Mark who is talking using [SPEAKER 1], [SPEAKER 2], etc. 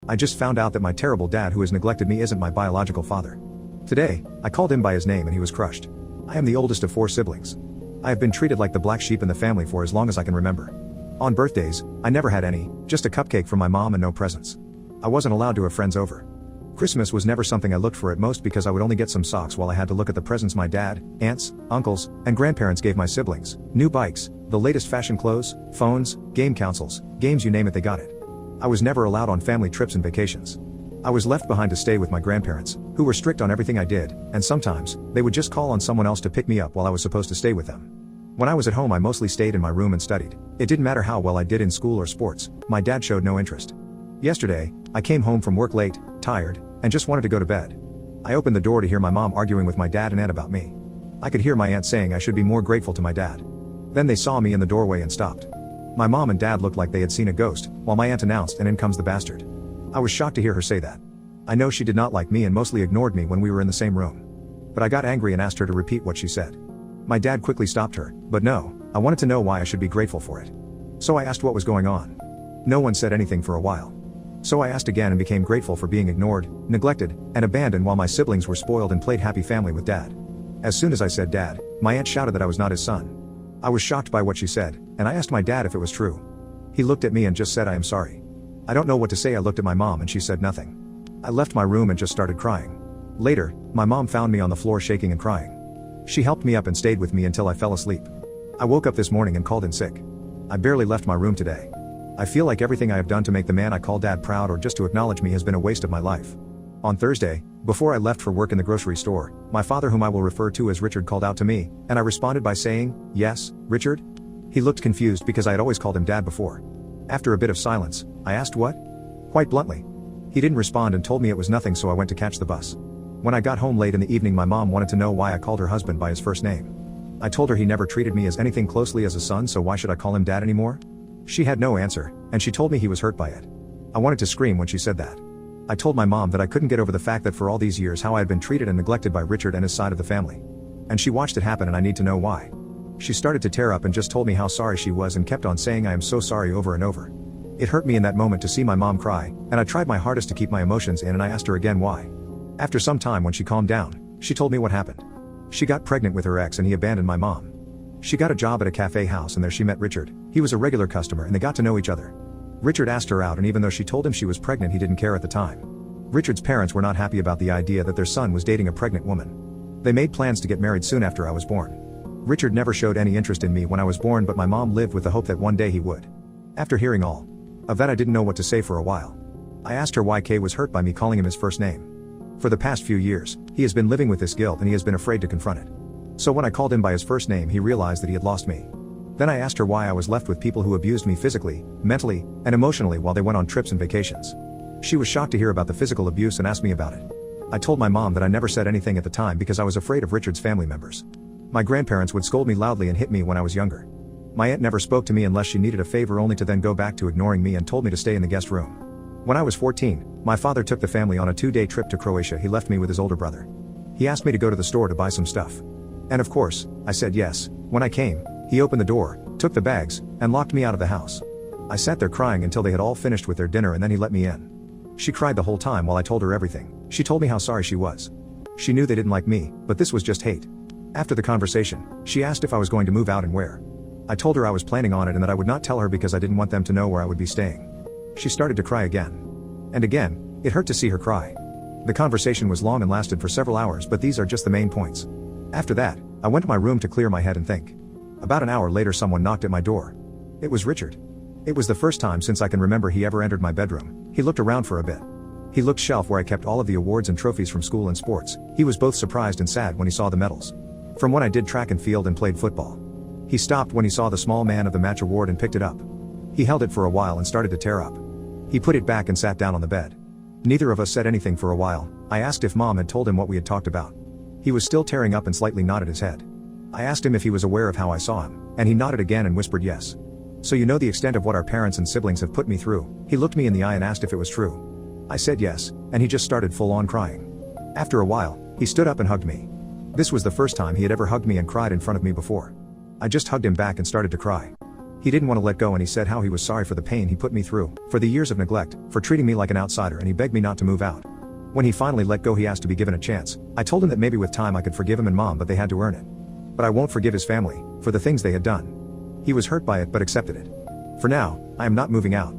[SPEAKER 1] I just found out that my terrible dad who has neglected me isn't my biological father. Today, I called him by his name and he was crushed. I am the oldest of 4 siblings. I have been treated like the black sheep in the family for as long as I can remember. On birthdays, I never had any, just a cupcake from my mom and no presents. I wasn't allowed to have friends over. Christmas was never something I looked for at most because I would only get some socks while I had to look at the presents my dad, aunts, uncles, and grandparents gave my siblings. New bikes, the latest fashion clothes, phones, game consoles, games, you name it, they got it. I was never allowed on family trips and vacations. I was left behind to stay with my grandparents, who were strict on everything I did, and sometimes, they would just call on someone else to pick me up while I was supposed to stay with them. When I was at home I mostly stayed in my room and studied. It didn't matter how well I did in school or sports, my dad showed no interest. Yesterday, I came home from work late, tired, and just wanted to go to bed. I opened the door to hear my mom arguing with my dad and aunt about me. I could hear my aunt saying I should be more grateful to my dad. Then they saw me in the doorway and stopped. My mom and dad looked like they had seen a ghost, while my aunt announced, "And in comes the bastard." I was shocked to hear her say that. I know she did not like me and mostly ignored me when we were in the same room. But I got angry and asked her to repeat what she said. My dad quickly stopped her, but no, I wanted to know why I should be grateful for it. So I asked what was going on. No one said anything for a while. So I asked again and became grateful for being ignored, neglected, and abandoned while my siblings were spoiled and played happy family with dad. As soon as I said dad, my aunt shouted that I was not his son. I was shocked by what she said, and I asked my dad if it was true. He looked at me and just said, "I am sorry." I don't know what to say. I looked at my mom and she said nothing. I left my room and just started crying. Later, my mom found me on the floor shaking and crying. She helped me up and stayed with me until I fell asleep. I woke up this morning and called in sick. I barely left my room today. I feel like everything I have done to make the man I call dad proud or just to acknowledge me has been a waste of my life. On Thursday, before I left for work in the grocery store, my father, whom I will refer to as Richard, called out to me, and I responded by saying, "Yes, Richard?" He looked confused because I had always called him dad before. After a bit of silence, I asked what? Quite bluntly. He didn't respond and told me it was nothing, so I went to catch the bus. When I got home late in the evening, my mom wanted to know why I called her husband by his first name. I told her he never treated me as anything closely as a son, so why should I call him dad anymore? She had no answer, and she told me he was hurt by it. I wanted to scream when she said that. I told my mom that I couldn't get over the fact that for all these years how I had been treated and neglected by Richard and his side of the family. And she watched it happen, and I need to know why. She started to tear up and just told me how sorry she was and kept on saying "I am so sorry" over and over. It hurt me in that moment to see my mom cry, and I tried my hardest to keep my emotions in, and I asked her again why. After some time, when she calmed down, she told me what happened. She got pregnant with her ex and he abandoned my mom. She got a job at a cafe house and there she met Richard. He was a regular customer and they got to know each other. Richard asked her out, and even though she told him she was pregnant, he didn't care at the time. Richard's parents were not happy about the idea that their son was dating a pregnant woman. They made plans to get married soon after I was born. Richard never showed any interest in me when I was born, but my mom lived with the hope that one day he would. After hearing all of that, I didn't know what to say for a while. I asked her why Kay was hurt by me calling him his first name. For the past few years, he has been living with this guilt and he has been afraid to confront it. So when I called him by his first name, he realized that he had lost me. Then I asked her why I was left with people who abused me physically, mentally, and emotionally while they went on trips and vacations. She was shocked to hear about the physical abuse and asked me about it. I told my mom that I never said anything at the time because I was afraid of Richard's family members. My grandparents would scold me loudly and hit me when I was younger. My aunt never spoke to me unless she needed a favor, only to then go back to ignoring me and told me to stay in the guest room. When I was 14, my father took the family on a 2-day trip to Croatia. He left me with his older brother. He asked me to go to the store to buy some stuff. And of course, I said yes. When I came, he opened the door, took the bags, and locked me out of the house. I sat there crying until they had all finished with their dinner, and then he let me in. She cried the whole time while I told her everything. She told me how sorry she was. She knew they didn't like me, but this was just hate. After the conversation, she asked if I was going to move out and where. I told her I was planning on it and that I would not tell her because I didn't want them to know where I would be staying. She started to cry again. And again. It hurt to see her cry. The conversation was long and lasted for several hours, but these are just the main points. After that, I went to my room to clear my head and think. About an hour later, someone knocked at my door. It was Richard. It was the first time since I can remember he ever entered my bedroom. He looked around for a bit. He looked shelf where I kept all of the awards and trophies from school and sports. He was both surprised and sad when he saw the medals. From when I did track and field and played football. He stopped when he saw the small man of the match award and picked it up. He held it for a while and started to tear up. He put it back and sat down on the bed. Neither of us said anything for a while. I asked if Mom had told him what we had talked about. He was still tearing up and slightly nodded his head. I asked him if he was aware of how I saw him, and he nodded again and whispered yes. So you know the extent of what our parents and siblings have put me through. He looked me in the eye and asked if it was true. I said yes, and he just started full on crying. After a while, he stood up and hugged me. This was the first time he had ever hugged me and cried in front of me before. I just hugged him back and started to cry. He didn't want to let go, and he said how he was sorry for the pain he put me through, for the years of neglect, for treating me like an outsider, and he begged me not to move out. When he finally let go, he asked to be given a chance. I told him that maybe with time I could forgive him and Mom, but they had to earn it. But I won't forgive his family for the things they had done. He was hurt by it but accepted it. For now, I am not moving out.